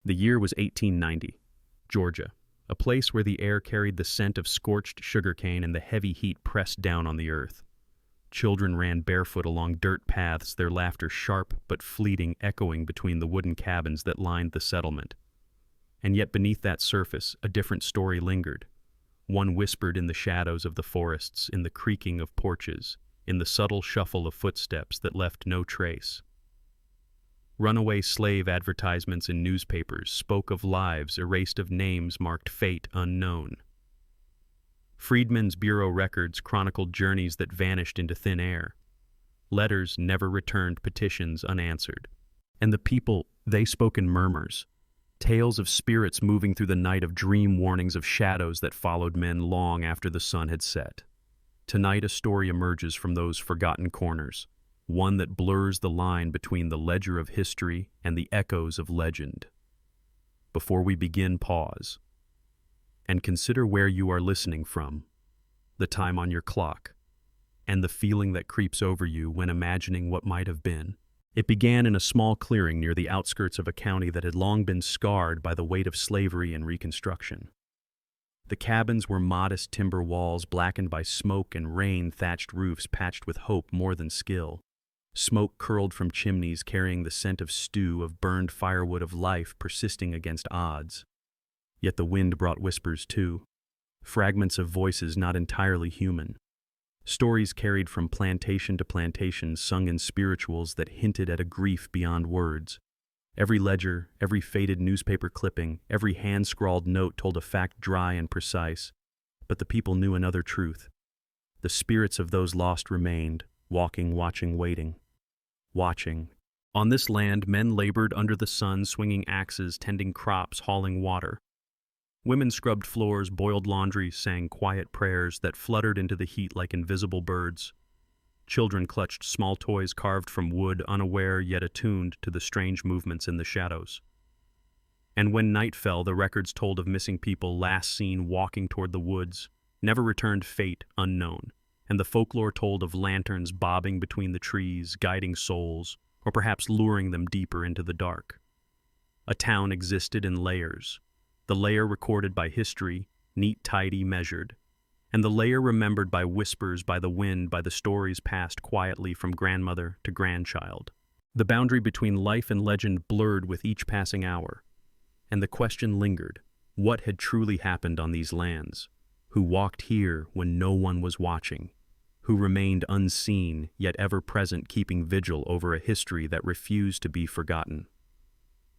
The year was 1890, Georgia, a place where the air carried the scent of scorched sugarcane and the heavy heat pressed down on the earth. Children ran barefoot along dirt paths, their laughter sharp but fleeting, echoing between the wooden cabins that lined the settlement. And yet beneath that surface, a different story lingered. One whispered in the shadows of the forests, in the creaking of porches, in the subtle shuffle of footsteps that left no trace. Runaway slave advertisements in newspapers spoke of lives erased, of names marked fate unknown. Freedmen's Bureau records chronicled journeys that vanished into thin air. Letters never returned, petitions unanswered. And the people, they spoke in murmurs. Tales of spirits moving through the night, of dream warnings of shadows that followed men long after the sun had set. Tonight a story emerges from those forgotten corners, one that blurs the line between the ledger of history and the echoes of legend. Before we begin, pause and consider where you are listening from, the time on your clock, and the feeling that creeps over you when imagining what might have been. It began in a small clearing near the outskirts of a county that had long been scarred by the weight of slavery and Reconstruction. The cabins were modest timber walls blackened by smoke and rain, thatched roofs patched with hope more than skill. Smoke curled from chimneys carrying the scent of stew, of burned firewood, of life persisting against odds. Yet the wind brought whispers too, fragments of voices not entirely human. Stories carried from plantation to plantation, sung in spirituals that hinted at a grief beyond words. Every ledger, every faded newspaper clipping, every hand-scrawled note told a fact dry and precise. But the people knew another truth. The spirits of those lost remained, walking, watching, waiting. Watching. On this land, men labored under the sun, swinging axes, tending crops, hauling water. Women scrubbed floors, boiled laundry, sang quiet prayers that fluttered into the heat like invisible birds. Children clutched small toys carved from wood, unaware yet attuned to the strange movements in the shadows. And when night fell, the records told of missing people last seen walking toward the woods, never returned, fate unknown. And the folklore told of lanterns bobbing between the trees, guiding souls, or perhaps luring them deeper into the dark. A town existed in layers. The layer recorded by history, neat, tidy, measured, and the layer remembered by whispers, by the wind, by the stories passed quietly from grandmother to grandchild. The boundary between life and legend blurred with each passing hour, and the question lingered: what had truly happened on these lands? Who walked here when no one was watching? Who remained unseen, yet ever present, keeping vigil over a history that refused to be forgotten?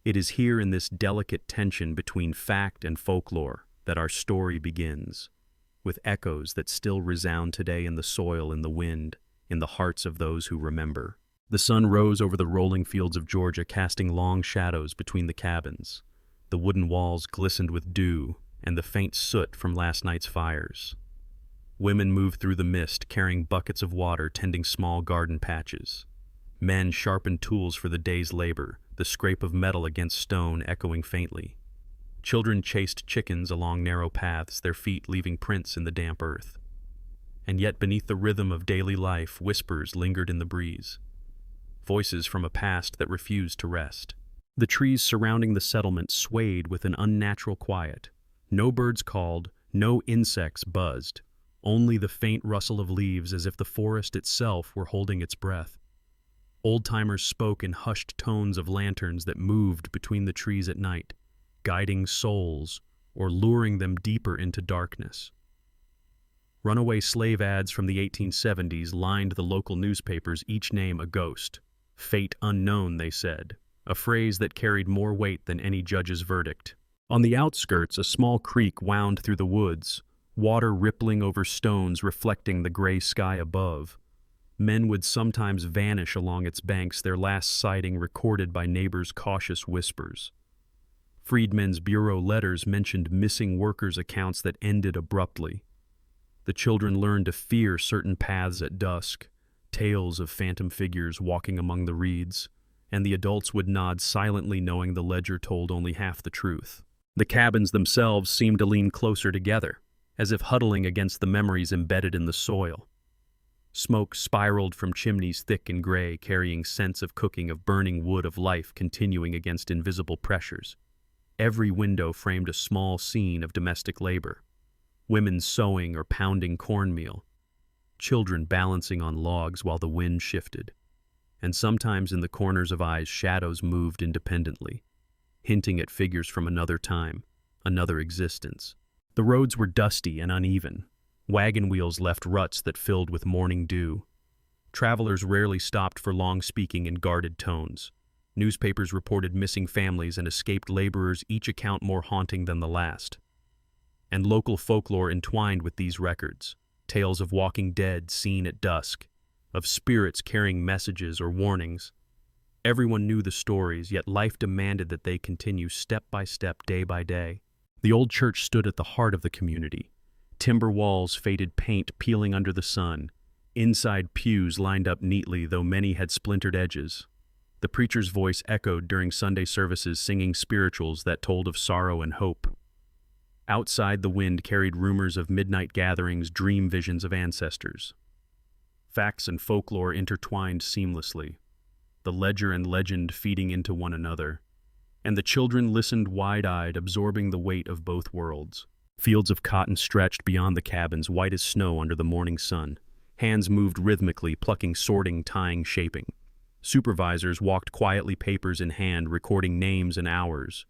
It is here in this delicate tension between fact and folklore that our story begins, with echoes that still resound today in the soil, in the wind, in the hearts of those who remember. The sun rose over the rolling fields of Georgia, casting long shadows between the cabins. The wooden walls glistened with dew and the faint soot from last night's fires. Women moved through the mist, carrying buckets of water, tending small garden patches. Men sharpened tools for the day's labor, the scrape of metal against stone echoing faintly. Children chased chickens along narrow paths, their feet leaving prints in the damp earth. And yet beneath the rhythm of daily life, whispers lingered in the breeze. Voices from a past that refused to rest. The trees surrounding the settlement swayed with an unnatural quiet. No birds called, no insects buzzed, only the faint rustle of leaves, as if the forest itself were holding its breath. Old-timers spoke in hushed tones of lanterns that moved between the trees at night, guiding souls or luring them deeper into darkness. Runaway slave ads from the 1870s lined the local newspapers, each name a ghost. Fate unknown, they said, a phrase that carried more weight than any judge's verdict. On the outskirts, a small creek wound through the woods, water rippling over stones reflecting the gray sky above. Men would sometimes vanish along its banks, their last sighting recorded by neighbors' cautious whispers. Freedmen's Bureau letters mentioned missing workers' accounts that ended abruptly. The children learned to fear certain paths at dusk, tales of phantom figures walking among the reeds, and the adults would nod silently, knowing the ledger told only half the truth. The cabins themselves seemed to lean closer together, as if huddling against the memories embedded in the soil. Smoke spiraled from chimneys thick and gray, carrying scents of cooking, of burning wood, of life continuing against invisible pressures. Every window framed a small scene of domestic labor. Women sewing or pounding cornmeal, children balancing on logs while the wind shifted, and sometimes in the corners of eyes shadows moved independently, hinting at figures from another time, another existence. The roads were dusty and uneven. Wagon wheels left ruts that filled with morning dew. Travelers rarely stopped for long, speaking in guarded tones. Newspapers reported missing families and escaped laborers, each account more haunting than the last. And local folklore entwined with these records. Tales of walking dead seen at dusk, of spirits carrying messages or warnings. Everyone knew the stories, yet life demanded that they continue step by step, day by day. The old church stood at the heart of the community. Timber walls, faded paint peeling under the sun. Inside pews lined up neatly, though many had splintered edges. The preacher's voice echoed during Sunday services, singing spirituals that told of sorrow and hope. Outside, the wind carried rumors of midnight gatherings, dream visions of ancestors. Facts and folklore intertwined seamlessly, the ledger and legend feeding into one another, and the children listened wide-eyed, absorbing the weight of both worlds. Fields of cotton stretched beyond the cabins, white as snow under the morning sun. Hands moved rhythmically, plucking, sorting, tying, shaping. Supervisors walked quietly, papers in hand, recording names and hours.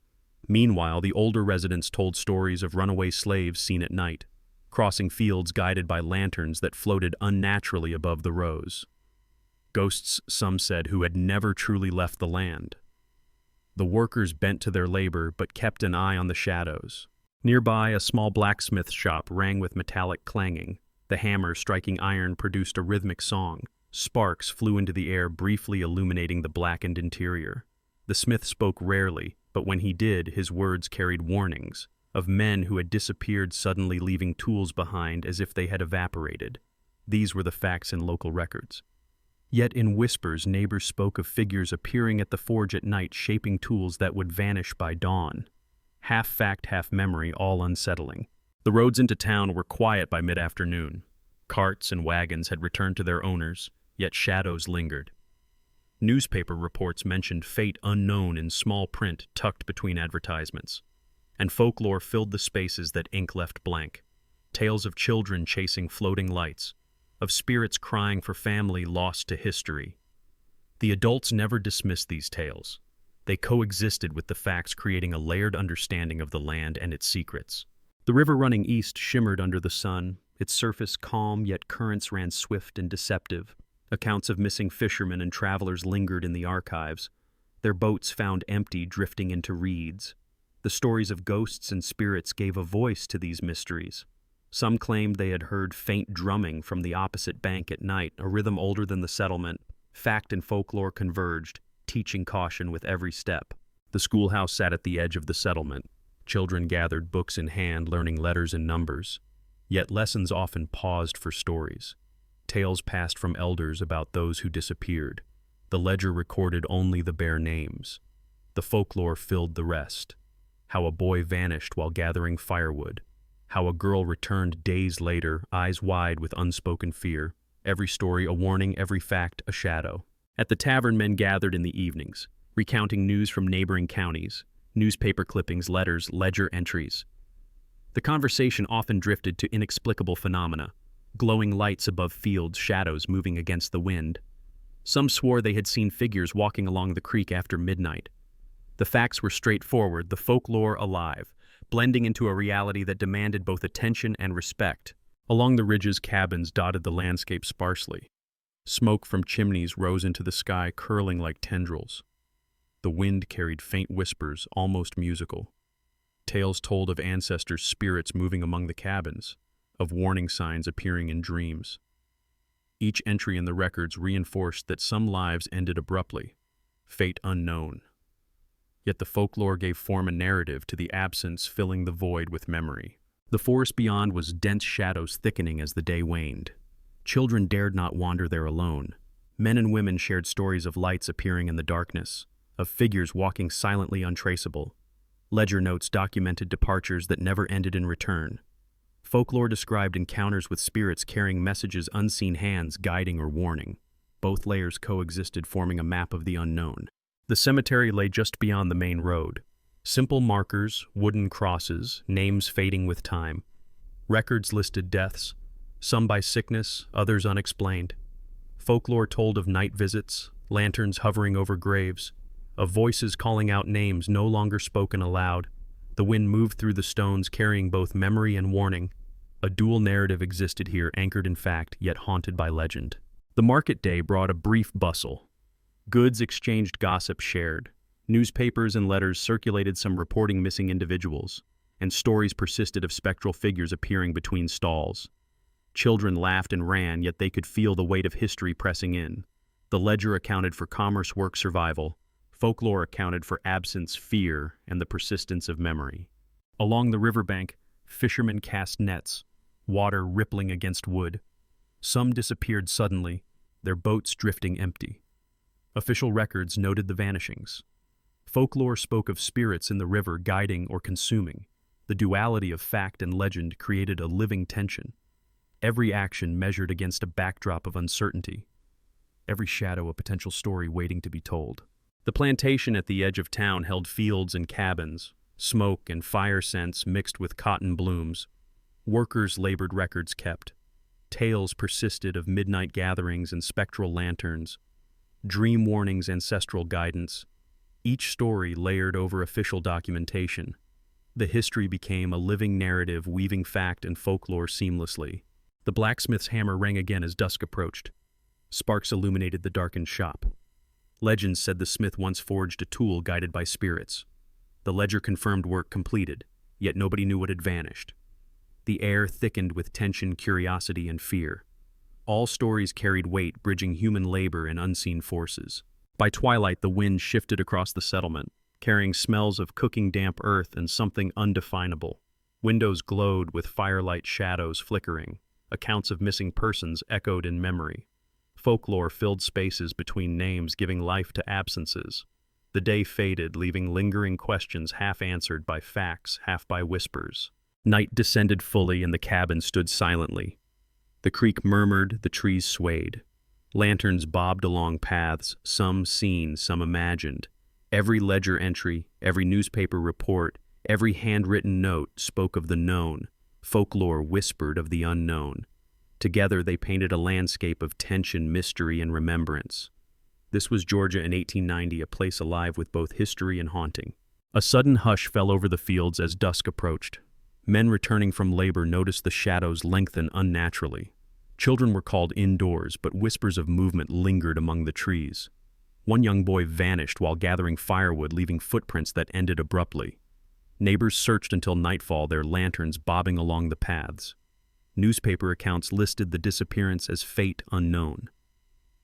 Meanwhile, the older residents told stories of runaway slaves seen at night, crossing fields guided by lanterns that floated unnaturally above the rows. Ghosts, some said, who had never truly left the land. The workers bent to their labor but kept an eye on the shadows. Nearby, a small blacksmith shop rang with metallic clanging. The hammer striking iron produced a rhythmic song. Sparks flew into the air, briefly illuminating the blackened interior. The smith spoke rarely, but when he did, his words carried warnings of men who had disappeared, suddenly leaving tools behind as if they had evaporated. These were the facts in local records. Yet in whispers, neighbors spoke of figures appearing at the forge at night, shaping tools that would vanish by dawn. Half fact, half memory, all unsettling. The roads into town were quiet by mid-afternoon. Carts and wagons had returned to their owners, yet shadows lingered. Newspaper reports mentioned fate unknown in small print tucked between advertisements, and folklore filled the spaces that ink left blank. Tales of children chasing floating lights, of spirits crying for family lost to history. The adults never dismissed these tales. They coexisted with the facts, creating a layered understanding of the land and its secrets. The river running east shimmered under the sun, its surface calm, yet currents ran swift and deceptive. Accounts of missing fishermen and travelers lingered in the archives, their boats found empty, drifting into reeds. The stories of ghosts and spirits gave a voice to these mysteries. Some claimed they had heard faint drumming from the opposite bank at night, a rhythm older than the settlement. Fact and folklore converged, teaching caution with every step. The schoolhouse sat at the edge of the settlement. Children gathered, books in hand, learning letters and numbers. Yet lessons often paused for stories. Tales passed from elders about those who disappeared. The ledger recorded only the bare names. The folklore filled the rest. How a boy vanished while gathering firewood. How a girl returned days later, eyes wide with unspoken fear. Every story a warning, every fact a shadow. At the tavern, men gathered in the evenings, recounting news from neighboring counties, newspaper clippings, letters, ledger entries. The conversation often drifted to inexplicable phenomena, glowing lights above fields, shadows moving against the wind. Some swore they had seen figures walking along the creek after midnight. The facts were straightforward, the folklore alive, blending into a reality that demanded both attention and respect. Along the ridges, cabins dotted the landscape sparsely. Smoke from chimneys rose into the sky, curling like tendrils. The wind carried faint whispers, almost musical. Tales told of ancestors' spirits moving among the cabins, of warning signs appearing in dreams. Each entry in the records reinforced that some lives ended abruptly, fate unknown. Yet the folklore gave form and narrative to the absence, filling the void with memory. The forest beyond was dense, shadows thickening as the day waned. Children dared not wander there alone. Men and women shared stories of lights appearing in the darkness, of figures walking silently untraceable. Ledger notes documented departures that never ended in return. Folklore described encounters with spirits carrying messages, unseen hands guiding or warning. Both layers coexisted, forming a map of the unknown. The cemetery lay just beyond the main road. Simple markers, wooden crosses, names fading with time. Records listed deaths, some by sickness, others unexplained. Folklore told of night visits, lanterns hovering over graves, of voices calling out names no longer spoken aloud. The wind moved through the stones, carrying both memory and warning. A dual narrative existed here, anchored in fact, yet haunted by legend. The market day brought a brief bustle. Goods exchanged, gossip shared. Newspapers and letters circulated, some reporting missing individuals, and stories persisted of spectral figures appearing between stalls. Children laughed and ran, yet they could feel the weight of history pressing in. The ledger accounted for commerce, work, survival. Folklore accounted for absence, fear, and the persistence of memory. Along the riverbank, fishermen cast nets, water rippling against wood. Some disappeared suddenly, their boats drifting empty. Official records noted the vanishings. Folklore spoke of spirits in the river guiding or consuming. The duality of fact and legend created a living tension. Every action measured against a backdrop of uncertainty. Every shadow a potential story waiting to be told. The plantation at the edge of town held fields and cabins. Smoke and fire scents mixed with cotton blooms. Workers labored, records kept. Tales persisted of midnight gatherings and spectral lanterns. Dream warnings, ancestral guidance. Each story layered over official documentation. The history became a living narrative, weaving fact and folklore seamlessly. The blacksmith's hammer rang again as dusk approached. Sparks illuminated the darkened shop. Legends said the smith once forged a tool guided by spirits. The ledger confirmed work completed, yet nobody knew what had vanished. The air thickened with tension, curiosity, and fear. All stories carried weight, bridging human labor and unseen forces. By twilight, the wind shifted across the settlement, carrying smells of cooking damp earth and something undefinable. Windows glowed with firelight, shadows flickering. Accounts of missing persons echoed in memory. Folklore filled spaces between names, giving life to absences. The day faded, leaving lingering questions half answered by facts, half by whispers. Night descended fully, and the cabin stood silently. The creek murmured, the trees swayed. Lanterns bobbed along paths, some seen, some imagined. Every ledger entry, every newspaper report, every handwritten note spoke of the known. Folklore whispered of the unknown. Together they painted a landscape of tension, mystery, and remembrance. This was Georgia in 1890, a place alive with both history and haunting. A sudden hush fell over the fields as dusk approached. Men returning from labor noticed the shadows lengthen unnaturally. Children were called indoors, but whispers of movement lingered among the trees. One young boy vanished while gathering firewood, leaving footprints that ended abruptly. Neighbors searched until nightfall, their lanterns bobbing along the paths. Newspaper accounts listed the disappearance as fate unknown.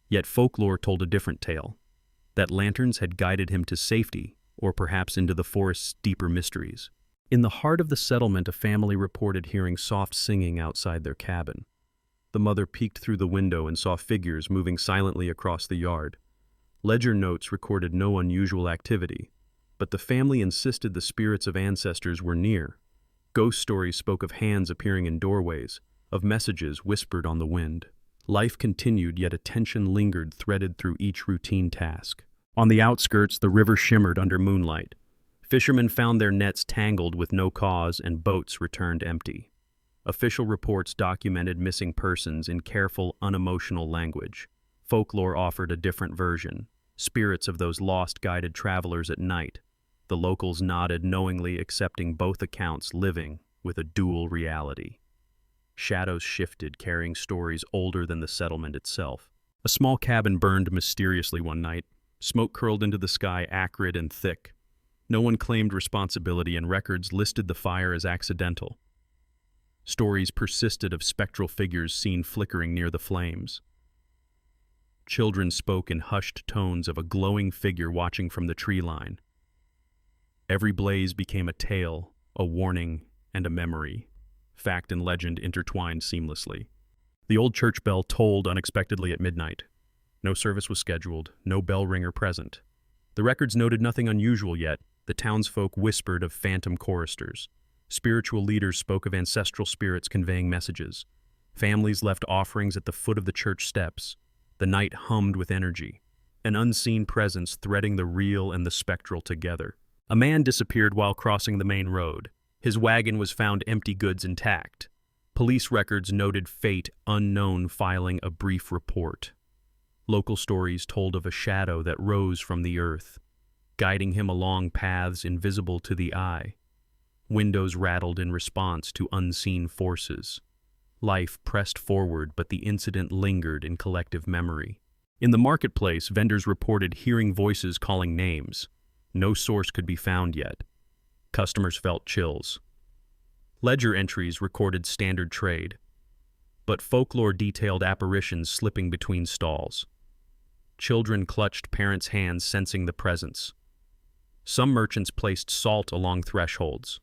Yet folklore told a different tale, that lanterns had guided him to safety, or perhaps into the forest's deeper mysteries. In the heart of the settlement, a family reported hearing soft singing outside their cabin. The mother peeked through the window and saw figures moving silently across the yard. Ledger notes recorded no unusual activity, but the family insisted the spirits of ancestors were near. Ghost stories spoke of hands appearing in doorways, of messages whispered on the wind. Life continued, yet a tension lingered, threaded through each routine task. On the outskirts, the river shimmered under moonlight. Fishermen found their nets tangled with no cause, and boats returned empty. Official reports documented missing persons in careful, unemotional language. Folklore offered a different version. Spirits of those lost guided travelers at night. The locals nodded, knowingly accepting both accounts, living with a dual reality. Shadows shifted, carrying stories older than the settlement itself. A small cabin burned mysteriously one night. Smoke curled into the sky, acrid and thick. No one claimed responsibility, and records listed the fire as accidental. Stories persisted of spectral figures seen flickering near the flames. Children spoke in hushed tones of a glowing figure watching from the tree line. Every blaze became a tale, a warning, and a memory. Fact and legend intertwined seamlessly. The old church bell tolled unexpectedly at midnight. No service was scheduled, no bell ringer present. The records noted nothing unusual yet. The townsfolk whispered of phantom choristers. Spiritual leaders spoke of ancestral spirits conveying messages. Families left offerings at the foot of the church steps. The night hummed with energy, an unseen presence threading the real and the spectral together. A man disappeared while crossing the main road. His wagon was found empty, goods intact. Police records noted fate unknown, filing a brief report. Local stories told of a shadow that rose from the earth, guiding him along paths invisible to the eye. Windows rattled in response to unseen forces. Life pressed forward, but the incident lingered in collective memory. In the marketplace, vendors reported hearing voices calling names. No source could be found yet. Customers felt chills. Ledger entries recorded standard trade, but folklore detailed apparitions slipping between stalls. Children clutched parents' hands, sensing the presence. Some merchants placed salt along thresholds,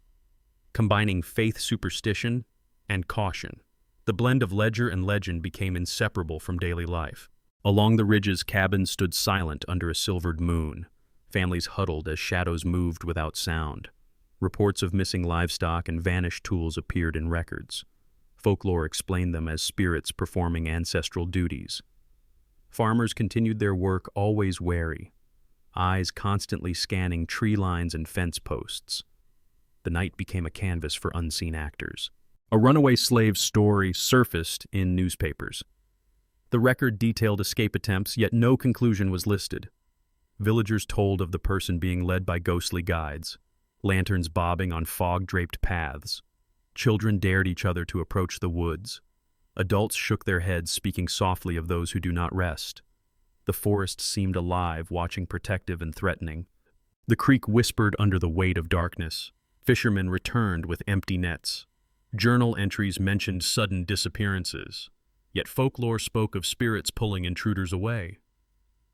combining faith, superstition, and caution. The blend of ledger and legend became inseparable from daily life. Along the ridges, cabins stood silent under a silvered moon. Families huddled as shadows moved without sound. Reports of missing livestock and vanished tools appeared in records. Folklore explained them as spirits performing ancestral duties. Farmers continued their work, always wary, eyes constantly scanning tree lines and fence posts. The night became a canvas for unseen actors. A runaway slave's story surfaced in newspapers. The record detailed escape attempts, yet no conclusion was listed. Villagers told of the person being led by ghostly guides, lanterns bobbing on fog-draped paths. Children dared each other to approach the woods. Adults shook their heads, speaking softly of those who do not rest. The forest seemed alive, watching, protective and threatening. The creek whispered under the weight of darkness. Fishermen returned with empty nets. Journal entries mentioned sudden disappearances, yet folklore spoke of spirits pulling intruders away.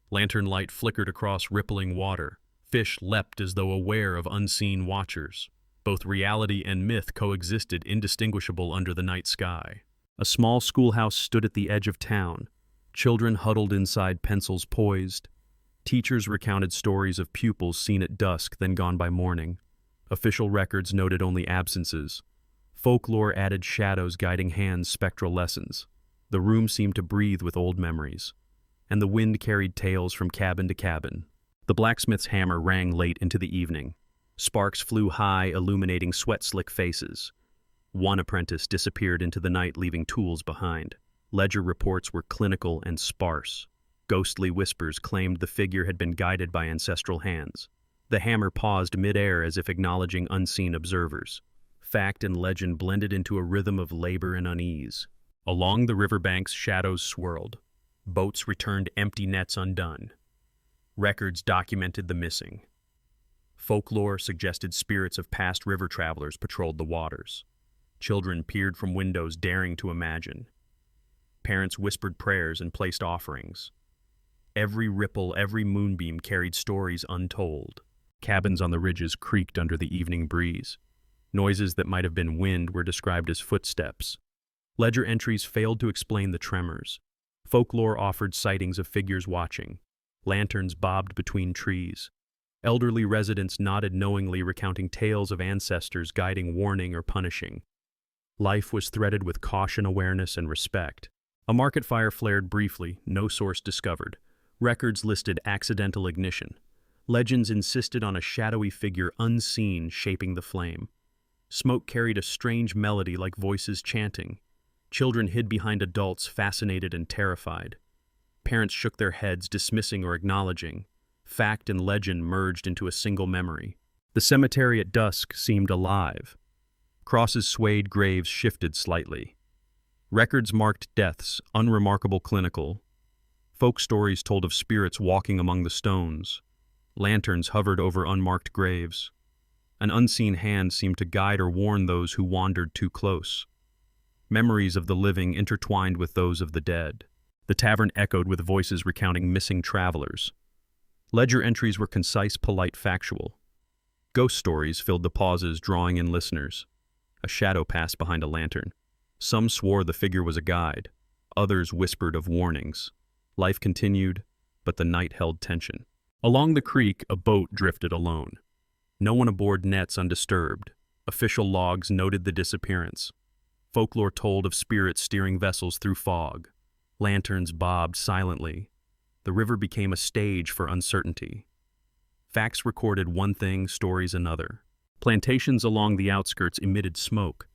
Lantern light flickered across rippling water. Fish leapt as though aware of unseen watchers. Both reality and myth coexisted, indistinguishable under the night sky. A small schoolhouse stood at the edge of town. Children huddled inside, pencils poised. Teachers recounted stories of pupils seen at dusk, then gone by morning. Official records noted only absences. Folklore added shadows, guiding hands, spectral lessons. The room seemed to breathe with old memories, and the wind carried tales from cabin to cabin. The blacksmith's hammer rang late into the evening. Sparks flew high, illuminating sweat-slick faces. One apprentice disappeared into the night, leaving tools behind. Ledger reports were clinical and sparse. Ghostly whispers claimed the figure had been guided by ancestral hands. The hammer paused mid-air as if acknowledging unseen observers. Fact and legend blended into a rhythm of labor and unease. Along the riverbanks, shadows swirled. Boats returned, empty nets undone. Records documented the missing. Folklore suggested spirits of past river travelers patrolled the waters. Children peered from windows, daring to imagine. Parents whispered prayers and placed offerings. Every ripple, every moonbeam carried stories untold. Cabins on the ridges creaked under the evening breeze. Noises that might have been wind were described as footsteps. Ledger entries failed to explain the tremors. Folklore offered sightings of figures watching. Lanterns bobbed between trees. Elderly residents nodded knowingly, recounting tales of ancestors guiding, warning, or punishing. Life was threaded with caution, awareness, and respect. A market fire flared briefly, no source discovered. Records listed accidental ignition. Legends insisted on a shadowy figure unseen shaping the flame. Smoke carried a strange melody like voices chanting. Children hid behind adults, fascinated and terrified. Parents shook their heads, dismissing or acknowledging. Fact and legend merged into a single memory. The cemetery at dusk seemed alive. Crosses swayed, graves shifted slightly. Records marked deaths, unremarkable, clinical. Folk stories told of spirits walking among the stones. Lanterns hovered over unmarked graves. An unseen hand seemed to guide or warn those who wandered too close. Memories of the living intertwined with those of the dead. The tavern echoed with voices recounting missing travelers. Ledger entries were concise, polite, factual. Ghost stories filled the pauses, drawing in listeners. A shadow passed behind a lantern. Some swore the figure was a guide. Others whispered of warnings. Life continued, but the night held tension. Along the creek, a boat drifted alone. No one aboard, nets undisturbed. Official logs noted the disappearance. Folklore told of spirits steering vessels through fog. Lanterns bobbed silently. The river became a stage for uncertainty. Facts recorded one thing, stories another. Plantations along the outskirts emitted smoke.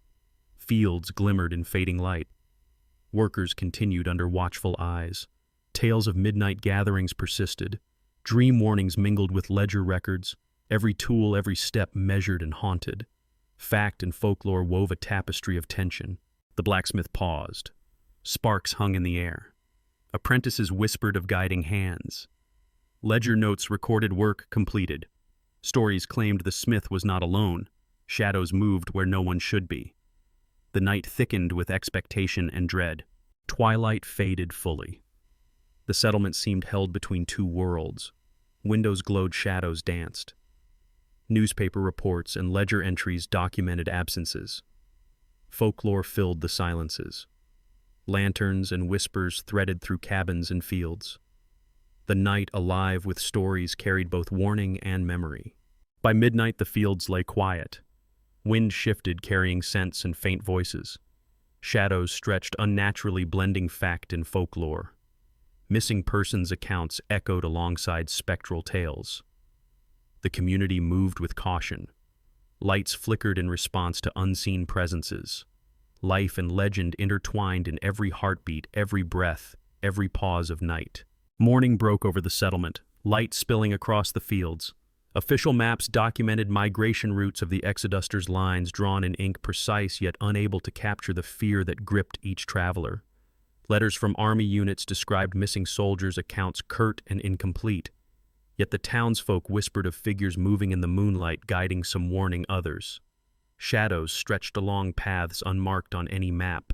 Fields glimmered in fading light. Workers continued under watchful eyes. Tales of midnight gatherings persisted. Dream warnings mingled with ledger records. Every tool, every step measured and haunted. Fact and folklore wove a tapestry of tension. The blacksmith paused. Sparks hung in the air. Apprentices whispered of guiding hands. Ledger notes recorded work completed. Stories claimed the smith was not alone. Shadows moved where no one should be. The night thickened with expectation and dread. Twilight faded fully. The settlement seemed held between two worlds. Windows glowed, shadows danced. Newspaper reports and ledger entries documented absences. Folklore filled the silences. Lanterns and whispers threaded through cabins and fields. The night, alive with stories, carried both warning and memory. By midnight, the fields lay quiet. Wind shifted, carrying scents and faint voices. Shadows stretched unnaturally, blending fact and folklore. Missing persons accounts echoed alongside spectral tales. The community moved with caution. Lights flickered in response to unseen presences. Life and legend intertwined in every heartbeat, every breath, every pause of night. Morning broke over the settlement, light spilling across the fields. Official maps documented migration routes of the exodusters, lines drawn in ink, precise yet unable to capture the fear that gripped each traveler. Letters from army units described missing soldiers, accounts curt and incomplete. Yet the townsfolk whispered of figures moving in the moonlight, guiding some, warning others. Shadows stretched along paths unmarked on any map.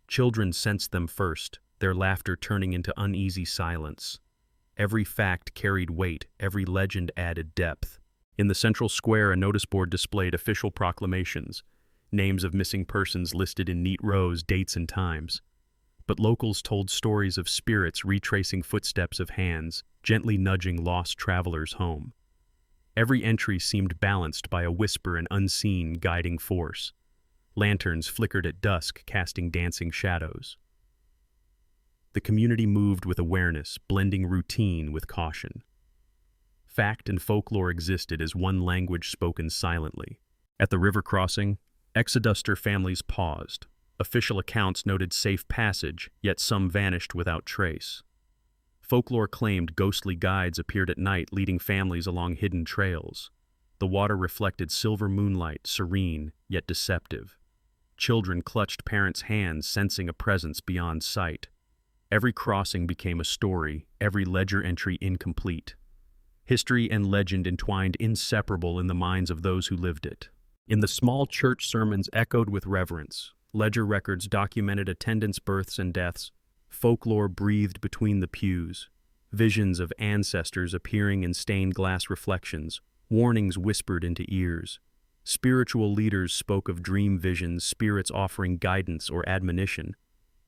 Children sensed them first, their laughter turning into uneasy silence. Every fact carried weight, every legend added depth. In the central square, a notice board displayed official proclamations, names of missing persons listed in neat rows, dates and times. But locals told stories of spirits retracing footsteps of hands, gently nudging lost travelers home. Every entry seemed balanced by a whisper and unseen guiding force. Lanterns flickered at dusk, casting dancing shadows. The community moved with awareness, blending routine with caution. Fact and folklore existed as one language spoken silently. At the river crossing, exoduster families paused. Official accounts noted safe passage, yet some vanished without trace. Folklore claimed ghostly guides appeared at night, leading families along hidden trails. The water reflected silver moonlight, serene yet deceptive. Children clutched parents' hands, sensing a presence beyond sight. Every crossing became a story, every ledger entry incomplete. History and legend entwined, inseparable in the minds of those who lived it. In the small church, sermons echoed with reverence. Ledger records documented attendance, births, and deaths. Folklore breathed between the pews. Visions of ancestors appearing in stained glass reflections. Warnings whispered into ears. Spiritual leaders spoke of dream visions, spirits offering guidance or admonition.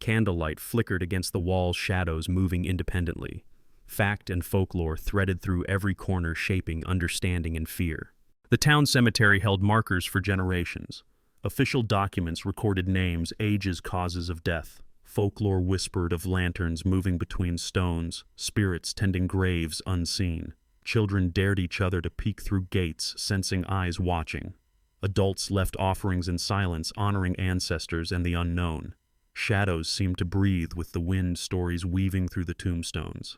Candlelight flickered against the wall's shadows, moving independently. Fact and folklore threaded through every corner, shaping understanding and fear. The town cemetery held markers for generations. Official documents recorded names, ages, causes of death. Folklore whispered of lanterns moving between stones, spirits tending graves unseen. Children dared each other to peek through gates, sensing eyes watching. Adults left offerings in silence, honoring ancestors and the unknown. Shadows seemed to breathe with the wind, stories weaving through the tombstones.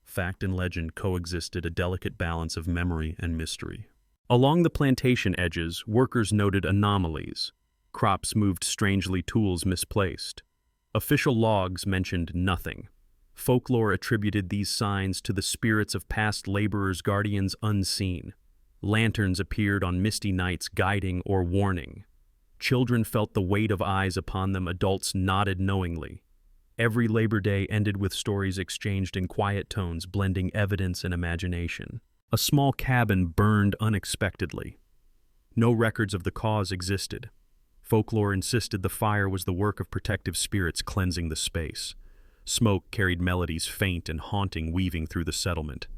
Fact and legend coexisted, a delicate balance of memory and mystery. Along the plantation edges, workers noted anomalies. Crops moved strangely, tools misplaced. Official logs mentioned nothing. Folklore attributed these signs to the spirits of past laborers, guardians unseen. Lanterns appeared on misty nights, guiding or warning. Children felt the weight of eyes upon them, adults nodded knowingly. Every Labor Day ended with stories exchanged in quiet tones, blending evidence and imagination. A small cabin burned unexpectedly. No records of the cause existed. Folklore insisted the fire was the work of protective spirits cleansing the space. Smoke carried melodies faint and haunting, weaving through the settlement.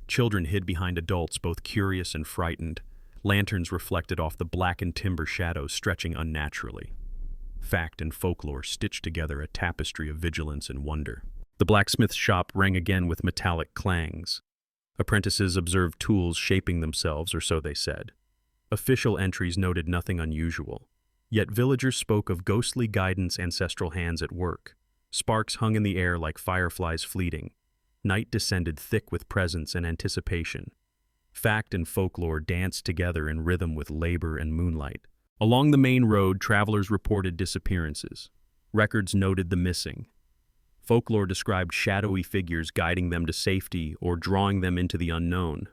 Children hid behind adults, both curious and frightened. Lanterns reflected off the blackened timber, shadows stretching unnaturally. Fact and folklore stitched together a tapestry of vigilance and wonder. The blacksmith's shop rang again with metallic clangs. Apprentices observed tools shaping themselves, or so they said. Official entries noted nothing unusual. Yet villagers spoke of ghostly guidance, ancestral hands at work. Sparks hung in the air like fireflies fleeting. Night descended thick with presence and anticipation. Fact and folklore danced together in rhythm with labor and moonlight. Along the main road, travelers reported disappearances. Records noted the missing. Folklore described shadowy figures guiding them to safety or drawing them into the unknown.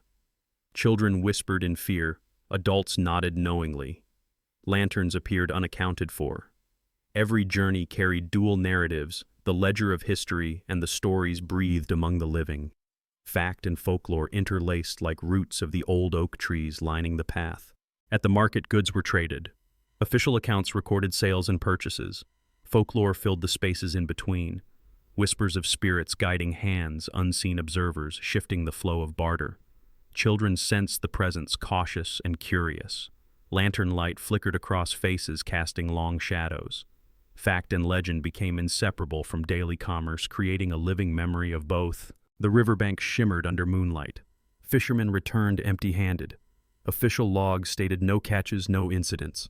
Children whispered in fear, adults nodded knowingly. Lanterns appeared unaccounted for. Every journey carried dual narratives, the ledger of history and the stories breathed among the living. Fact and folklore interlaced like roots of the old oak trees lining the path. At the market, goods were traded. Official accounts recorded sales and purchases. Folklore filled the spaces in between. Whispers of spirits guiding hands, unseen observers, shifting the flow of barter. Children sensed the presence, cautious and curious. Lantern light flickered across faces, casting long shadows. Fact and legend became inseparable from daily commerce, creating a living memory of both. The riverbank shimmered under moonlight. Fishermen returned empty-handed. Official logs stated no catches, no incidents.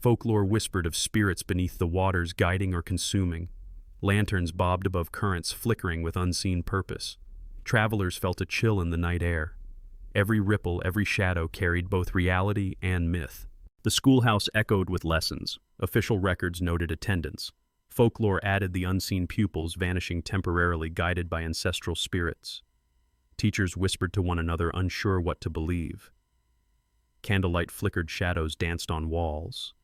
Folklore whispered of spirits beneath the waters guiding or consuming. Lanterns bobbed above currents, flickering with unseen purpose. Travelers felt a chill in the night air. Every ripple, every shadow carried both reality and myth. The schoolhouse echoed with lessons. Official records noted attendance. Folklore added the unseen pupils vanishing temporarily, guided by ancestral spirits. Teachers whispered to one another, unsure what to believe. Candlelight flickered, shadows danced on walls.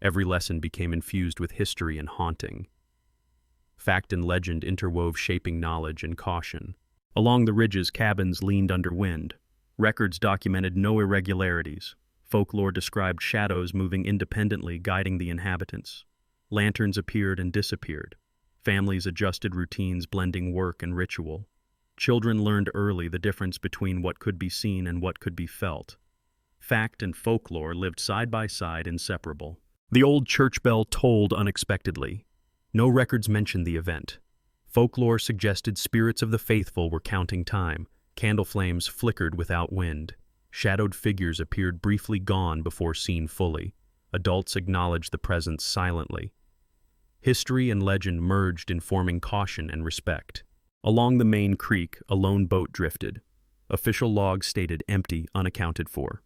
Every lesson became infused with history and haunting. Fact and legend interwove, shaping knowledge and caution. Along the ridges, cabins leaned under wind. Records documented no irregularities. Folklore described shadows moving independently, guiding the inhabitants. Lanterns appeared and disappeared. Families adjusted routines, blending work and ritual. Children learned early the difference between what could be seen and what could be felt. Fact and folklore lived side by side, inseparable. The old church bell tolled unexpectedly. No records mentioned the event. Folklore suggested spirits of the faithful were counting time. Candle flames flickered without wind. Shadowed figures appeared briefly, gone before seen fully. Adults acknowledged the presence silently. History and legend merged, informing caution and respect. Along the main creek, a lone boat drifted. Official logs stated empty, unaccounted for.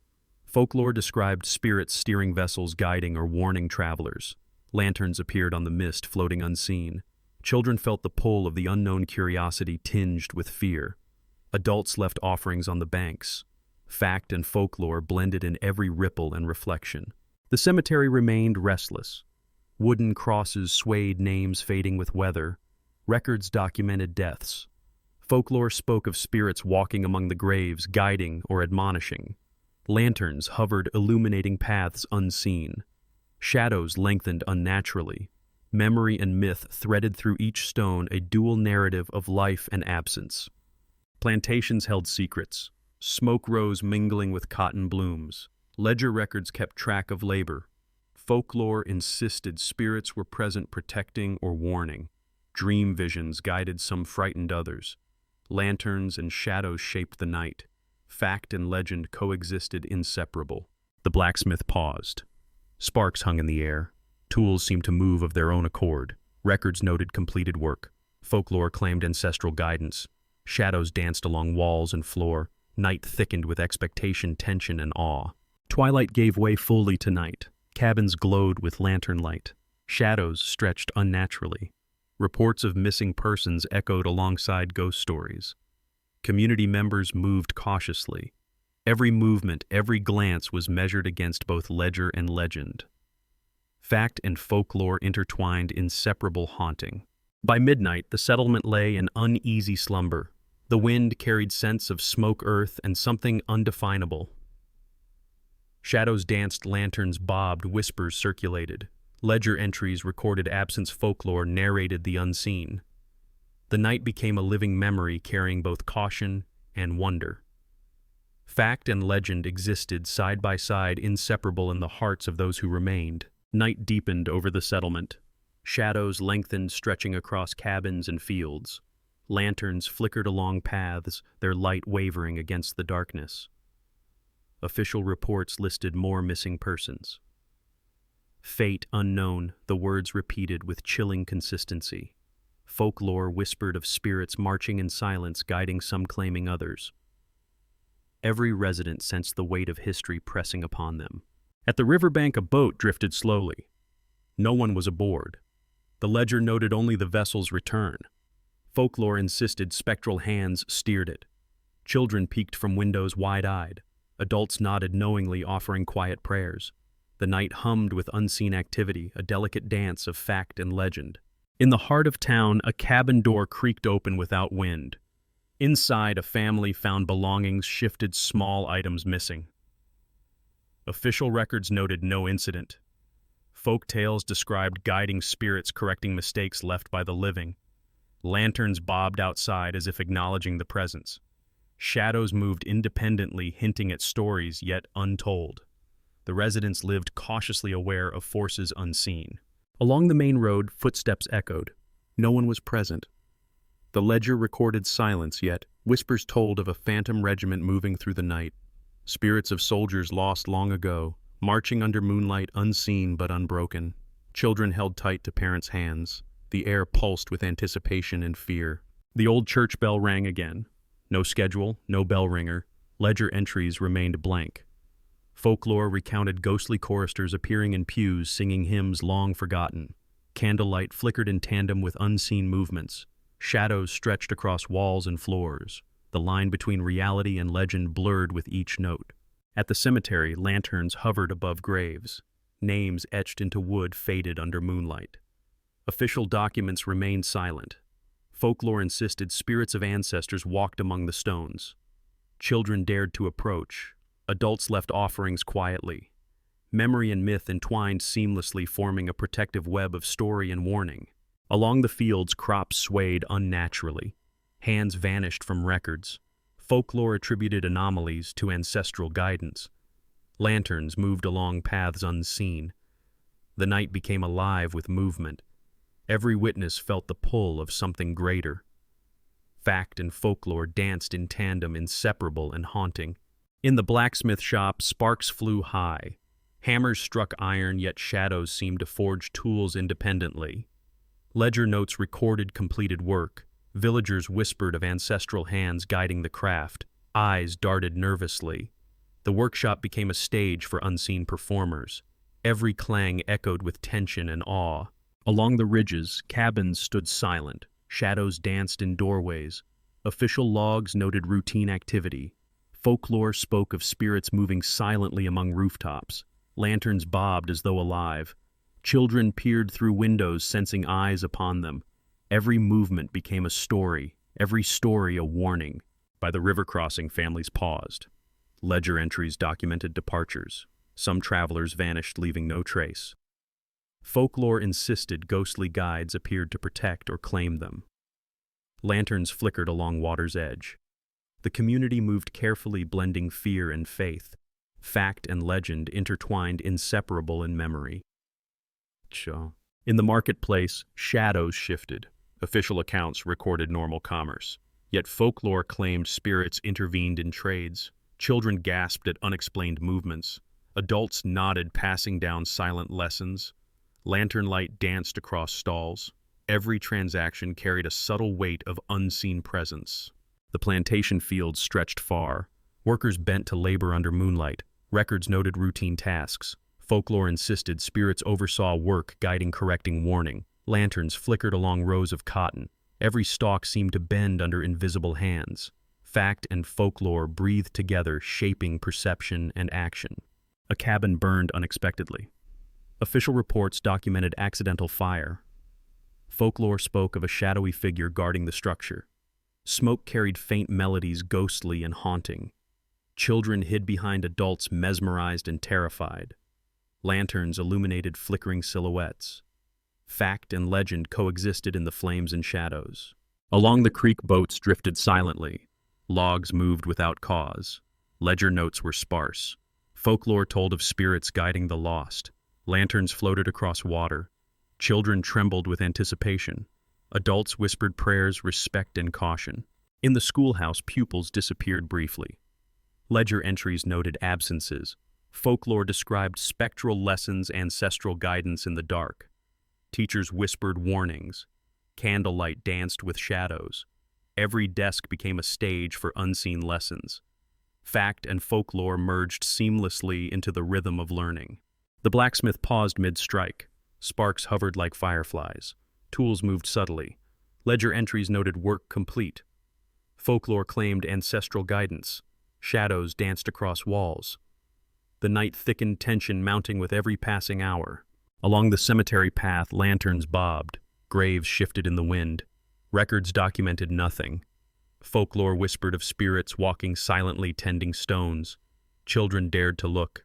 Folklore described spirits steering vessels, guiding or warning travelers. Lanterns appeared on the mist, floating unseen. Children felt the pull of the unknown, curiosity tinged with fear. Adults left offerings on the banks. Fact and folklore blended in every ripple and reflection. The cemetery remained restless. Wooden crosses swayed, names fading with weather. Records documented deaths. Folklore spoke of spirits walking among the graves, guiding or admonishing. Lanterns hovered, illuminating paths unseen. Shadows lengthened unnaturally. Memory and myth threaded through each stone, a dual narrative of life and absence. Plantations held secrets. Smoke rose, mingling with cotton blooms. Ledger records kept track of labor. Folklore insisted spirits were present, protecting or warning. Dream visions guided some, frightened others. Lanterns and shadows shaped the night. Fact and legend coexisted, inseparable. The blacksmith paused. Sparks hung in the air. Tools seemed to move of their own accord. Records noted completed work. Folklore claimed ancestral guidance. Shadows danced along walls and floor. Night thickened with expectation, tension, and awe. Twilight gave way fully to night. Cabins glowed with lantern light. Shadows stretched unnaturally. Reports of missing persons echoed alongside ghost stories. Community members moved cautiously. Every movement, every glance was measured against both ledger and legend. Fact and folklore intertwined, inseparable, haunting. By midnight, the settlement lay in uneasy slumber. The wind carried scents of smoke, earth, and something undefinable. Shadows danced, lanterns bobbed, whispers circulated. Ledger entries recorded absence, folklore narrated the unseen. The night became a living memory, carrying both caution and wonder. Fact and legend existed side by side, inseparable in the hearts of those who remained. Night deepened over the settlement. Shadows lengthened, stretching across cabins and fields. Lanterns flickered along paths, their light wavering against the darkness. Official reports listed more missing persons. Fate unknown, the words repeated with chilling consistency. Folklore whispered of spirits marching in silence, guiding some, claiming others. Every resident sensed the weight of history pressing upon them. At the riverbank, a boat drifted slowly. No one was aboard. The ledger noted only the vessel's return. Folklore insisted spectral hands steered it. Children peeked from windows wide-eyed. Adults nodded knowingly, offering quiet prayers. The night hummed with unseen activity, a delicate dance of fact and legend. In the heart of town, a cabin door creaked open without wind. Inside, a family found belongings shifted, small items missing. Official records noted no incident. Folk tales described guiding spirits correcting mistakes left by the living. Lanterns bobbed outside as if acknowledging the presence. Shadows moved independently, hinting at stories yet untold. The residents lived cautiously aware of forces unseen. Along the main road, footsteps echoed. No one was present. The ledger recorded silence, yet whispers told of a phantom regiment moving through the night. Spirits of soldiers lost long ago, marching under moonlight, unseen but unbroken. Children held tight to parents' hands. The air pulsed with anticipation and fear. The old church bell rang again. No schedule, no bell ringer. Ledger entries remained blank. Folklore recounted ghostly choristers appearing in pews, singing hymns long forgotten. Candlelight flickered in tandem with unseen movements. Shadows stretched across walls and floors. The line between reality and legend blurred with each note. At the cemetery, lanterns hovered above graves. Names etched into wood faded under moonlight. Official documents remained silent. Folklore insisted spirits of ancestors walked among the stones. Children dared to approach. Adults left offerings quietly. Memory and myth entwined seamlessly, forming a protective web of story and warning. Along the fields, crops swayed unnaturally. Hands vanished from records. Folklore attributed anomalies to ancestral guidance. Lanterns moved along paths unseen. The night became alive with movement. Every witness felt the pull of something greater. Fact and folklore danced in tandem, inseparable and haunting. In the blacksmith shop, sparks flew high. Hammers struck iron, yet shadows seemed to forge tools independently. Ledger notes recorded completed work. Villagers whispered of ancestral hands guiding the craft. Eyes darted nervously. The workshop became a stage for unseen performers. Every clang echoed with tension and awe. Along the ridges, cabins stood silent. Shadows danced in doorways. Official logs noted routine activity. Folklore spoke of spirits moving silently among rooftops. Lanterns bobbed as though alive. Children peered through windows, sensing eyes upon them. Every movement became a story, every story a warning. By the river crossing, families paused. Ledger entries documented departures. Some travelers vanished, leaving no trace. Folklore insisted ghostly guides appeared to protect or claim them. Lanterns flickered along water's edge. The community moved carefully, blending fear and faith. Fact and legend intertwined, inseparable in memory. In the marketplace, shadows shifted. Official accounts recorded normal commerce. Yet folklore claimed spirits intervened in trades. Children gasped at unexplained movements. Adults nodded, passing down silent lessons. Lantern light danced across stalls. Every transaction carried a subtle weight of unseen presence. The plantation fields stretched far. Workers bent to labor under moonlight. Records noted routine tasks. Folklore insisted spirits oversaw work, guiding, correcting, warning. Lanterns flickered along rows of cotton. Every stalk seemed to bend under invisible hands. Fact and folklore breathed together, shaping perception and action. A cabin burned unexpectedly. Official reports documented accidental fire. Folklore spoke of a shadowy figure guarding the structure. Smoke carried faint melodies, ghostly and haunting. Children hid behind adults, mesmerized and terrified. Lanterns illuminated flickering silhouettes. Fact and legend coexisted in the flames and shadows. Along the creek, boats drifted silently. Logs moved without cause. Ledger notes were sparse. Folklore told of spirits guiding the lost. Lanterns floated across water. Children trembled with anticipation. Adults whispered prayers, respect, and caution. In the schoolhouse, pupils disappeared briefly. Ledger entries noted absences. Folklore described spectral lessons, ancestral guidance in the dark. Teachers whispered warnings. Candlelight danced with shadows. Every desk became a stage for unseen lessons. Fact and folklore merged seamlessly into the rhythm of learning. The blacksmith paused mid-strike. Sparks hovered like fireflies. Tools moved subtly. Ledger entries noted work complete. Folklore claimed ancestral guidance. Shadows danced across walls. The night thickened, tension mounting with every passing hour. Along the cemetery path, lanterns bobbed. Graves shifted in the wind. Records documented nothing. Folklore whispered of spirits walking silently, tending stones. Children dared to look.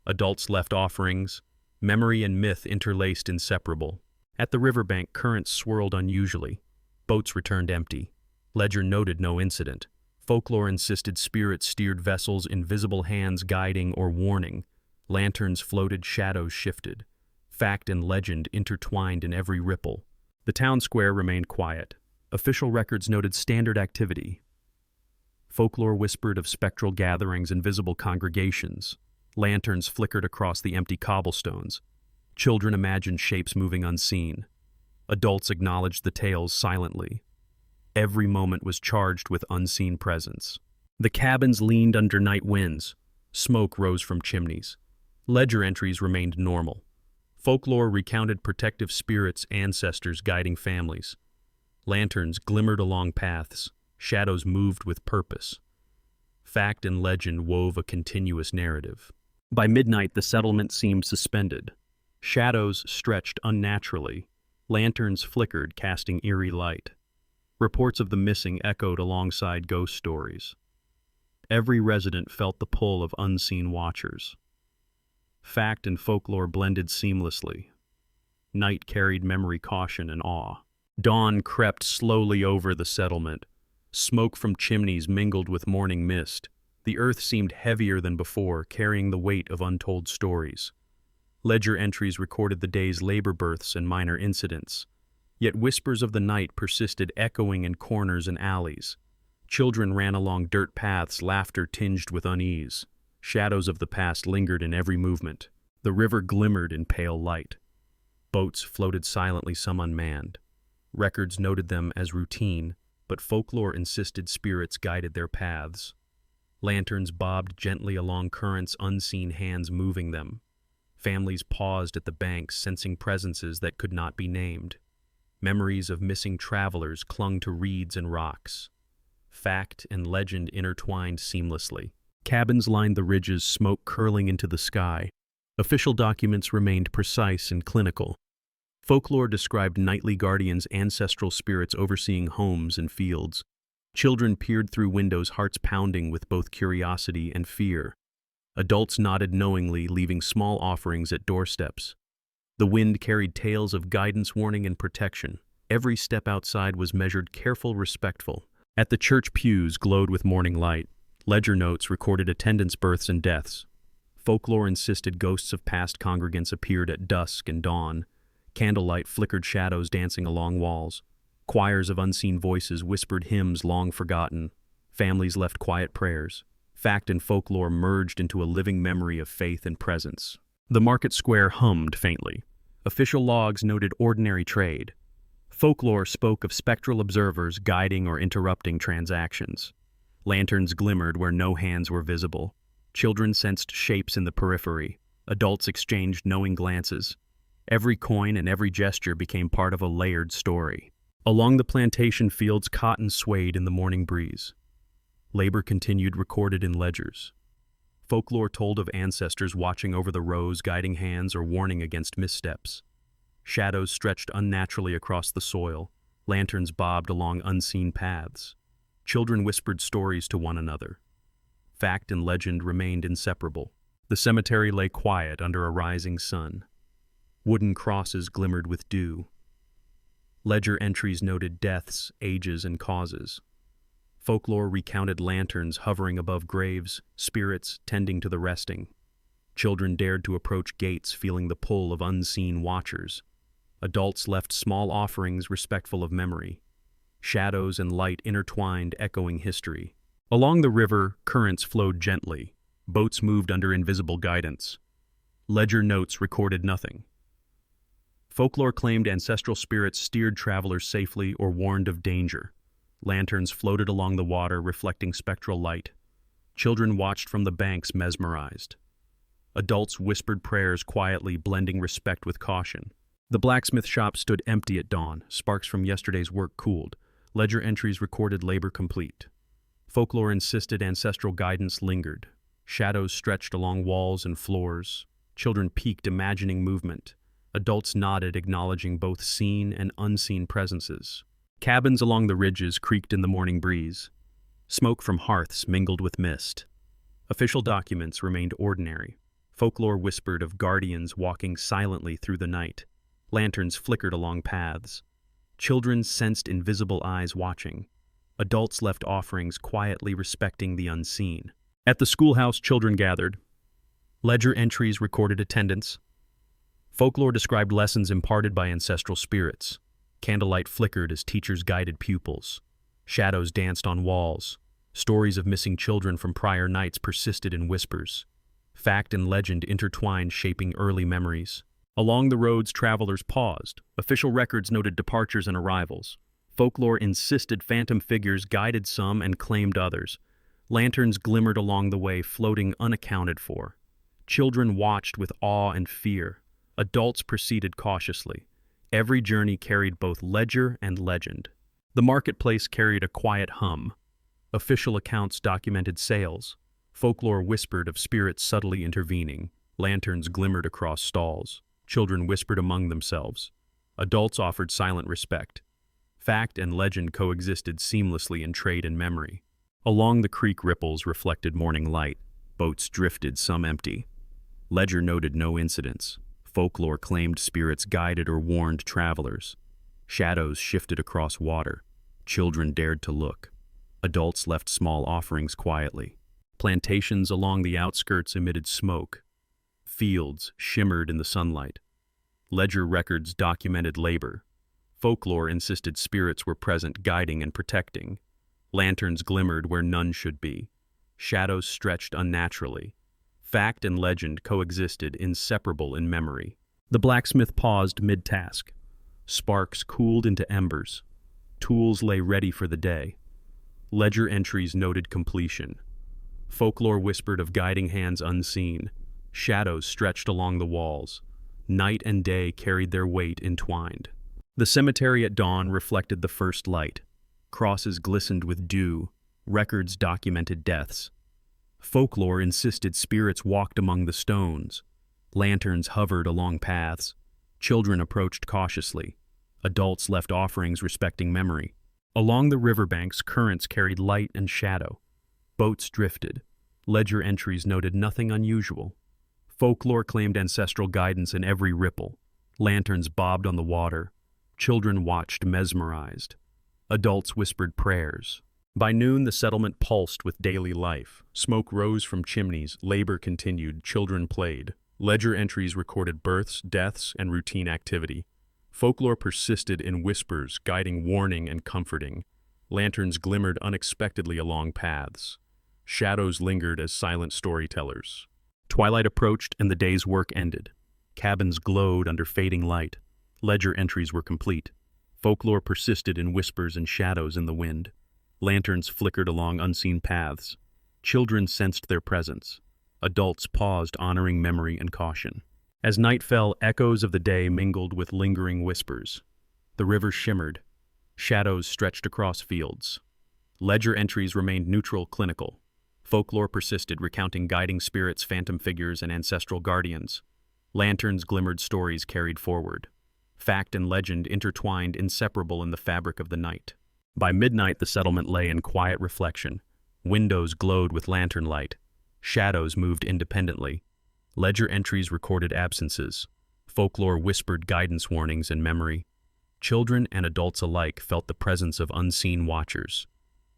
Adults left offerings. Memory and myth interlaced, inseparable. At the riverbank, currents swirled unusually. Boats returned empty. Ledger noted no incident. Folklore insisted spirits steered vessels, invisible hands guiding or warning. Lanterns floated, shadows shifted. Fact and legend intertwined in every ripple. The town square remained quiet. Official records noted standard activity. Folklore whispered of spectral gatherings and visible congregations. Lanterns flickered across the empty cobblestones. Children imagined shapes moving unseen. Adults acknowledged the tales silently. Every moment was charged with unseen presence. The cabins leaned under night winds. Smoke rose from chimneys. Ledger entries remained normal. Folklore recounted protective spirits, ancestors guiding families. Lanterns glimmered along paths. Shadows moved with purpose. Fact and legend wove a continuous narrative. By midnight, the settlement seemed suspended. Shadows stretched unnaturally. Lanterns flickered, casting eerie light. Reports of the missing echoed alongside ghost stories. Every resident felt the pull of unseen watchers. Fact and folklore blended seamlessly. Night carried memory, caution, and awe. Dawn crept slowly over the settlement. Smoke from chimneys mingled with morning mist. The earth seemed heavier than before, carrying the weight of untold stories. Ledger entries recorded the day's labor births and minor incidents. Yet whispers of the night persisted, echoing in corners and alleys. Children ran along dirt paths, laughter tinged with unease. Shadows of the past lingered in every movement. The river glimmered in pale light. Boats floated silently, some unmanned. Records noted them as routine, but folklore insisted spirits guided their paths. Lanterns bobbed gently along currents, unseen hands moving them. Families paused at the banks, sensing presences that could not be named. Memories of missing travelers clung to reeds and rocks. Fact and legend intertwined seamlessly. Cabins lined the ridges, smoke curling into the sky. Official documents remained precise and clinical. Folklore described nightly guardians, ancestral spirits overseeing homes and fields. Children peered through windows, hearts pounding with both curiosity and fear. Adults nodded knowingly, leaving small offerings at doorsteps. The wind carried tales of guidance, warning, and protection. Every step outside was measured, careful, respectful. At the church, pews glowed with morning light. Ledger notes recorded attendance, births, and deaths. Folklore insisted ghosts of past congregants appeared at dusk and dawn. Candlelight flickered, shadows dancing along walls. Choirs of unseen voices whispered hymns long forgotten. Families left quiet prayers. Fact and folklore merged into a living memory of faith and presence. The market square hummed faintly. Official logs noted ordinary trade. Folklore spoke of spectral observers guiding or interrupting transactions. Lanterns glimmered where no hands were visible. Children sensed shapes in the periphery. Adults exchanged knowing glances. Every coin and every gesture became part of a layered story. Along the plantation fields, cotton swayed in the morning breeze. Labor continued, recorded in ledgers. Folklore told of ancestors watching over the rows, guiding hands or warning against missteps. Shadows stretched unnaturally across the soil. Lanterns bobbed along unseen paths. Children whispered stories to one another. Fact and legend remained inseparable. The cemetery lay quiet under a rising sun. Wooden crosses glimmered with dew. Ledger entries noted deaths, ages, and causes. Folklore recounted lanterns hovering above graves, spirits tending to the resting. Children dared to approach gates, feeling the pull of unseen watchers. Adults left small offerings respectful of memory. Shadows and light intertwined, echoing history. Along the river, currents flowed gently. Boats moved under invisible guidance. Ledger notes recorded nothing. Folklore claimed ancestral spirits steered travelers safely or warned of danger. Lanterns floated along the water, reflecting spectral light. Children watched from the banks, mesmerized. Adults whispered prayers quietly, blending respect with caution. The blacksmith shop stood empty at dawn. Sparks from yesterday's work cooled. Ledger entries recorded labor complete. Folklore insisted ancestral guidance lingered. Shadows stretched along walls and floors. Children peeked, imagining movement. Adults nodded, acknowledging both seen and unseen presences. Cabins along the ridges creaked in the morning breeze. Smoke from hearths mingled with mist. Official documents remained ordinary. Folklore whispered of guardians walking silently through the night. Lanterns flickered along paths. Children sensed invisible eyes watching. Adults left offerings, quietly respecting the unseen. At the schoolhouse, children gathered. Ledger entries recorded attendance. Folklore described lessons imparted by ancestral spirits. Candlelight flickered as teachers guided pupils. Shadows danced on walls. Stories of missing children from prior nights persisted in whispers. Fact and legend intertwined, shaping early memories. Along the roads, travelers paused. Official records noted departures and arrivals. Folklore insisted phantom figures guided some and claimed others. Lanterns glimmered along the way, floating unaccounted for. Children watched with awe and fear. Adults proceeded cautiously. Every journey carried both ledger and legend. The marketplace carried a quiet hum. Official accounts documented sales. Folklore whispered of spirits subtly intervening. Lanterns glimmered across stalls. Children whispered among themselves. Adults offered silent respect. Fact and legend coexisted seamlessly in trade and memory. Along the creek, ripples reflected morning light. Boats drifted, some empty. Ledger noted no incidents. Folklore claimed spirits guided or warned travelers. Shadows shifted across water. Children dared to look. Adults left small offerings quietly. Plantations along the outskirts emitted smoke. Fields shimmered in the sunlight. Ledger records documented labor. Folklore insisted spirits were present, guiding and protecting. Lanterns glimmered where none should be. Shadows stretched unnaturally. Fact and legend coexisted, inseparable in memory. The blacksmith paused mid-task. Sparks cooled into embers. Tools lay ready for the day. Ledger entries noted completion. Folklore whispered of guiding hands unseen. Shadows stretched along the walls. Night and day carried their weight entwined. The cemetery at dawn reflected the first light. Crosses glistened with dew. Records documented deaths. Folklore insisted spirits walked among the stones. Lanterns hovered along paths. Children approached cautiously. Adults left offerings respecting memory. Along the riverbanks, currents carried light and shadow. Boats drifted. Ledger entries noted nothing unusual. Folklore claimed ancestral guidance in every ripple. Lanterns bobbed on the water. Children watched, mesmerized. Adults whispered prayers. By noon, the settlement pulsed with daily life. Smoke rose from chimneys, labor continued, children played. Ledger entries recorded births, deaths, and routine activity. Folklore persisted in whispers, guiding warning and comforting. Lanterns glimmered unexpectedly along paths. Shadows lingered as silent storytellers. Twilight approached and the day's work ended. Cabins glowed under fading light. Ledger entries were complete. Folklore persisted in whispers and shadows in the wind. Lanterns flickered along unseen paths. Children sensed their presence. Adults paused, honoring memory and caution. As night fell, echoes of the day mingled with lingering whispers. The river shimmered. Shadows stretched across fields. Ledger entries remained neutral, clinical. Folklore persisted, recounting guiding spirits, phantom figures, and ancestral guardians. Lanterns glimmered, stories carried forward. Fact and legend intertwined, inseparable in the fabric of the night. By midnight, the settlement lay in quiet reflection. Windows glowed with lantern light. Shadows moved independently. Ledger entries recorded absences. Folklore whispered guidance warnings in memory. Children and adults alike felt the presence of unseen watchers.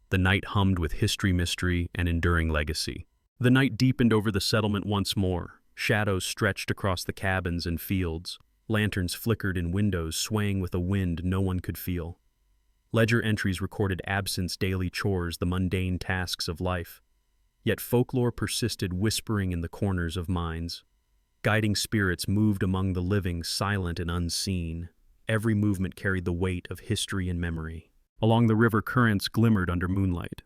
The night hummed with history, mystery, and enduring legacy. The night deepened over the settlement once more. Shadows stretched across the cabins and fields. Lanterns flickered in windows, swaying with a wind no one could feel. Ledger entries recorded absence, daily chores, the mundane tasks of life. Yet folklore persisted, whispering in the corners of minds. Guiding spirits moved among the living, silent and unseen. Every movement carried the weight of history and memory. Along the river, currents glimmered under moonlight.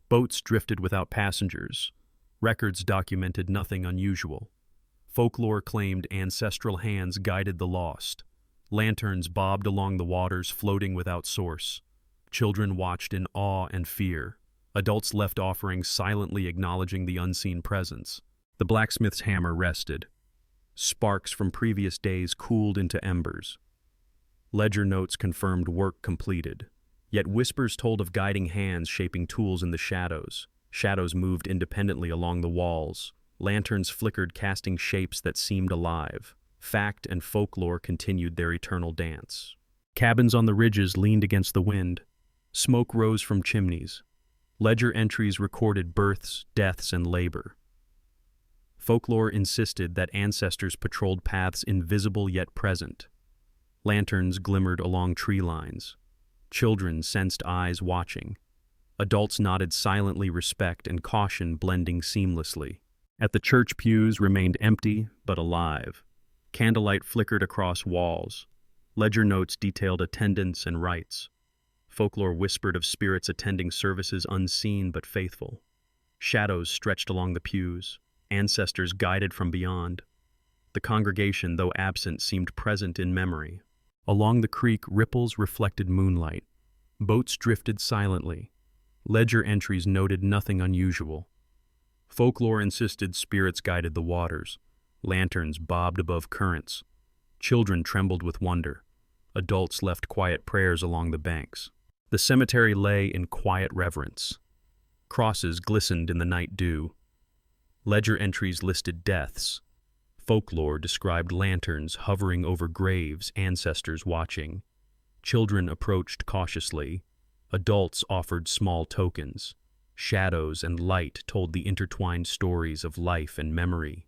Boats drifted without passengers. Records documented nothing unusual. Folklore claimed ancestral hands guided the lost. Lanterns bobbed along the waters, floating without source. Children watched in awe and fear. Adults left offerings, silently acknowledging the unseen presence. The blacksmith's hammer rested. Sparks from previous days cooled into embers. Ledger notes confirmed work completed. Yet whispers told of guiding hands shaping tools in the shadows. Shadows moved independently along the walls. Lanterns flickered, casting shapes that seemed alive. Fact and folklore continued their eternal dance. Cabins on the ridges leaned against the wind. Smoke rose from chimneys. Ledger entries recorded births, deaths, and labor. Folklore insisted that ancestors patrolled paths invisible yet present. Lanterns glimmered along tree lines. Children sensed eyes watching. Adults nodded silently, respect and caution blending seamlessly. At the church, pews remained empty but alive. Candlelight flickered across walls. Ledger notes detailed attendance and rites. Folklore whispered of spirits attending services unseen but faithful. Shadows stretched along the pews. Ancestors guided from beyond. The congregation, though absent, seemed present in memory. Along the creek, ripples reflected moonlight. Boats drifted silently. Ledger entries noted nothing unusual. Folklore insisted spirits guided the waters. Lanterns bobbed above currents. Children trembled with wonder. Adults left quiet prayers along the banks. The cemetery lay in quiet reverence. Crosses glistened in the night dew. Ledger entries listed deaths. Folklore described lanterns hovering over graves, ancestors watching. Children approached cautiously. Adults offered small tokens. Shadows and light told the intertwined stories of life and memory.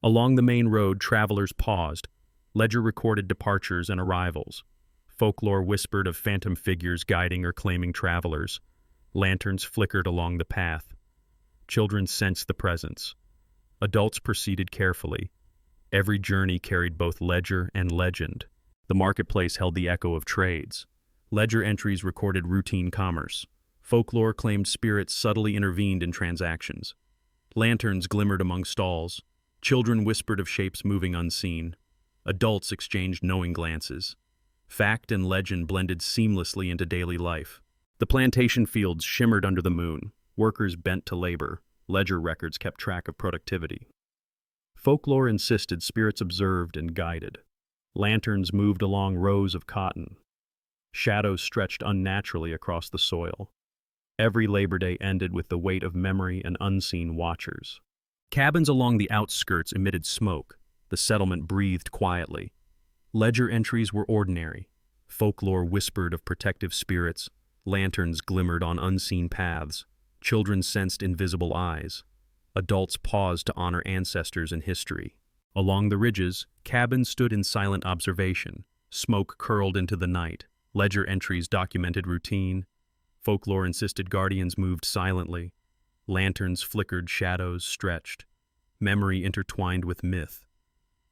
Along the main road, travelers paused. Ledger recorded departures and arrivals. Folklore whispered of phantom figures guiding or claiming travelers. Lanterns flickered along the path. Children sensed the presence. Adults proceeded carefully. Every journey carried both ledger and legend. The marketplace held the echo of trades. Ledger entries recorded routine commerce. Folklore claimed spirits subtly intervened in transactions. Lanterns glimmered among stalls. Children whispered of shapes moving unseen. Adults exchanged knowing glances. Fact and legend blended seamlessly into daily life. The plantation fields shimmered under the moon. Workers bent to labor. Ledger records kept track of productivity. Folklore insisted spirits observed and guided. Lanterns moved along rows of cotton. Shadows stretched unnaturally across the soil. Every Labor Day ended with the weight of memory and unseen watchers. Cabins along the outskirts emitted smoke. The settlement breathed quietly. Ledger entries were ordinary. Folklore whispered of protective spirits. Lanterns glimmered on unseen paths. Children sensed invisible eyes. Adults paused to honor ancestors and history. Along the ridges, cabins stood in silent observation. Smoke curled into the night. Ledger entries documented routine. Folklore insisted guardians moved silently. Lanterns flickered, shadows stretched. Memory intertwined with myth.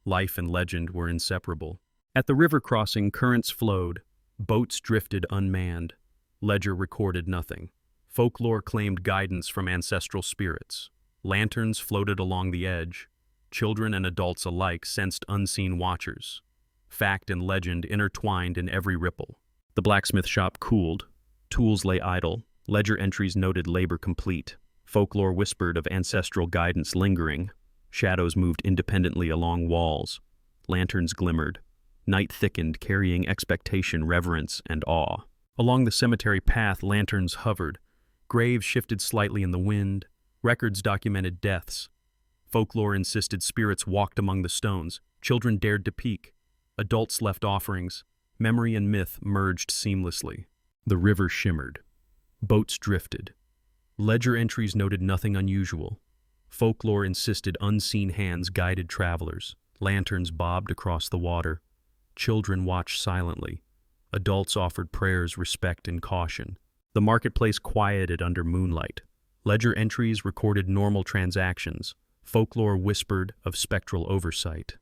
Life and legend were inseparable. At the river crossing, currents flowed. Boats drifted unmanned. Ledger recorded nothing. Folklore claimed guidance from ancestral spirits. Lanterns floated along the edge. Children and adults alike sensed unseen watchers. Fact and legend intertwined in every ripple. The blacksmith shop cooled. Tools lay idle. Ledger entries noted labor complete. Folklore whispered of ancestral guidance lingering. Shadows moved independently along walls. Lanterns glimmered. Night thickened, carrying expectation, reverence, and awe. Along the cemetery path, lanterns hovered. Graves shifted slightly in the wind. Records documented deaths. Folklore insisted spirits walked among the stones. Children dared to peek. Adults left offerings. Memory and myth merged seamlessly. The river shimmered. Boats drifted. Ledger entries noted nothing unusual. Folklore insisted unseen hands guided travelers. Lanterns bobbed across the water. Children watched silently. Adults offered prayers, respect, and caution. The marketplace quieted under moonlight. Ledger entries recorded normal transactions. Folklore whispered of spectral oversight.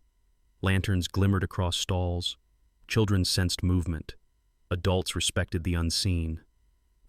Lanterns glimmered across stalls. Children sensed movement. Adults respected the unseen.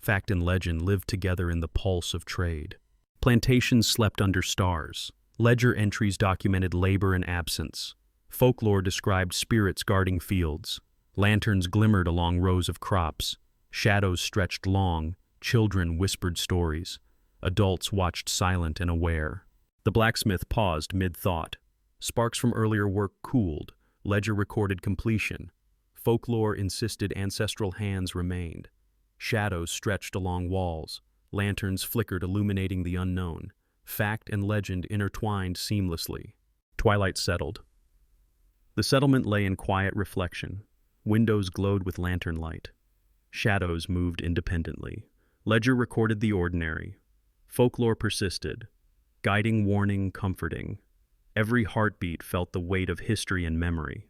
Fact and legend lived together in the pulse of trade. Plantations slept under stars. Ledger entries documented labor and absence. Folklore described spirits guarding fields. Lanterns glimmered along rows of crops. Shadows stretched long. Children whispered stories. Adults watched silent and aware. The blacksmith paused mid-thought. Sparks from earlier work cooled. Ledger recorded completion. Folklore insisted ancestral hands remained. Shadows stretched along walls. Lanterns flickered, illuminating the unknown. Fact and legend intertwined seamlessly. Twilight settled. The settlement lay in quiet reflection. Windows glowed with lantern light. Shadows moved independently. Ledger recorded the ordinary. Folklore persisted. Guiding, warning, comforting. Every heartbeat felt the weight of history and memory.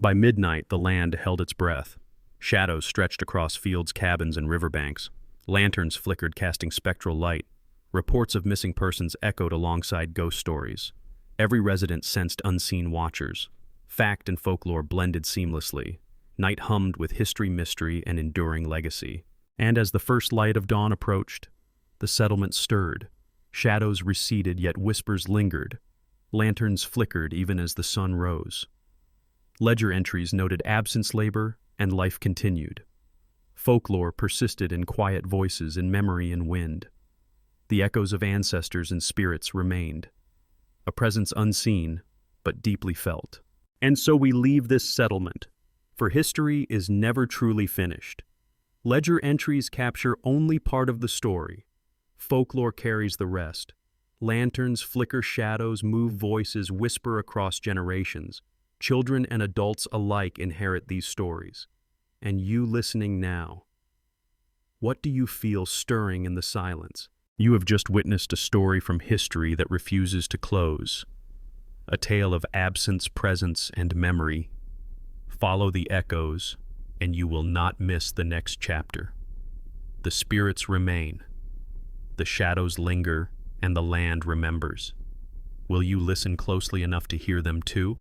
By midnight, the land held its breath. Shadows stretched across fields, cabins, and riverbanks. Lanterns flickered, casting spectral light. Reports of missing persons echoed alongside ghost stories. Every resident sensed unseen watchers. Fact and folklore blended seamlessly. Night hummed with history, mystery, and enduring legacy. And as the first light of dawn approached, the settlement stirred. Shadows receded, yet whispers lingered. Lanterns flickered even as the sun rose. Ledger entries noted absence, labor, and life continued. Folklore persisted in quiet voices, in memory and wind. The echoes of ancestors and spirits remained. A presence unseen, but deeply felt. And so we leave this settlement, for history is never truly finished. Ledger entries capture only part of the story. Folklore carries the rest. Lanterns flicker, shadows move, voices whisper across generations. Children and adults alike inherit these stories. And you listening now, what do you feel stirring in the silence? You have just witnessed a story from history that refuses to close. A tale of absence, presence, and memory. Follow the echoes, and you will not miss the next chapter. The spirits remain. The shadows linger, and the land remembers. Will you listen closely enough to hear them too?